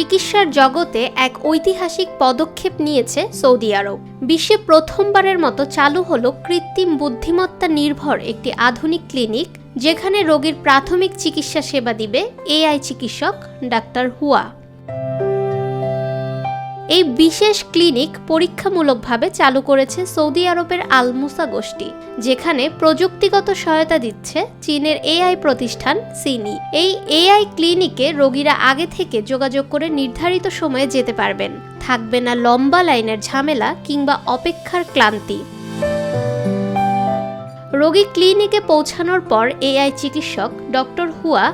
চিকিৎসার জগতে এক ঐতিহাসিক পদক্ষেপ নিয়েছে সৌদি আরব। বিশ্বে প্রথমবারের মতো চালু হলো কৃত্রিম বুদ্ধিমত্তা নির্ভর একটি আধুনিক ক্লিনিক, যেখানে রোগীর প্রাথমিক চিকিৎসা সেবা দিবে এআই চিকিৎসক ডাক্তার হুয়া। এই বিশেষ ক্লিনিক পরীক্ষামূলকভাবে চালু করেছে সৌদি আরবের আল মুসা গোষ্ঠী, যেখানে প্রযুক্তিগত সহায়তা দিচ্ছে চীনের এআই প্রতিষ্ঠান সিনি। এই এআই ক্লিনিকে রোগীরা আগে থেকে যোগাযোগ করে নির্ধারিত সময়ে যেতে পারবেন, থাকবে না লম্বা লাইনের ঝামেলা কিংবা অপেক্ষার ক্লান্তি। রোগী ক্লিনিকে পৌঁছানোর পর এআই চিকিৎসক ডক্টর হুয়া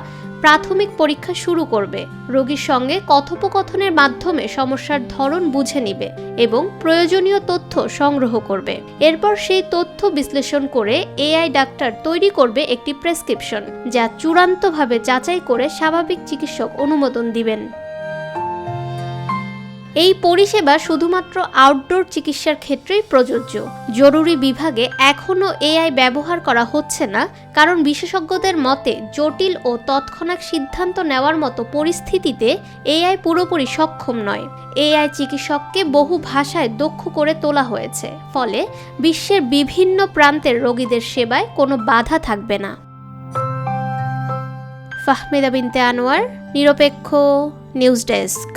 প্রাথমিক পরীক্ষা শুরু করবে, রোগীর সঙ্গে কথোপকথনের মাধ্যমে সমস্যার ধরন বুঝে নেবে এবং প্রয়োজনীয় তথ্য সংগ্রহ করবে। এরপর সেই তথ্য বিশ্লেষণ করে এআই ডাক্তার তৈরি করবে একটি প্রেসক্রিপশন, যা চূড়ান্তভাবে যাচাই করে স্বাভাবিক চিকিৎসক অনুমোদন দিবেন। এই পরিষেবা শুধুমাত্র আউটডোর চিকিৎসার ক্ষেত্রেই প্রযোজ্য। জরুরি বিভাগে এখনও এআই ব্যবহার করা হচ্ছে না, কারণ বিশেষজ্ঞদের মতে জটিল ও তৎক্ষণাৎ সিদ্ধান্ত নেওয়ার মতো পরিস্থিতিতে এআই পুরোপুরি সক্ষম নয়। এআই চিকিৎসককে বহু ভাষায় দক্ষ করে তোলা হয়েছে, ফলে বিশ্বের বিভিন্ন প্রান্তের রোগীদের সেবায় কোনো বাধা থাকবে না। ফাহমিদা বিনতে আনোয়ার, নিরপেক্ষ নিউজ ডেস্ক।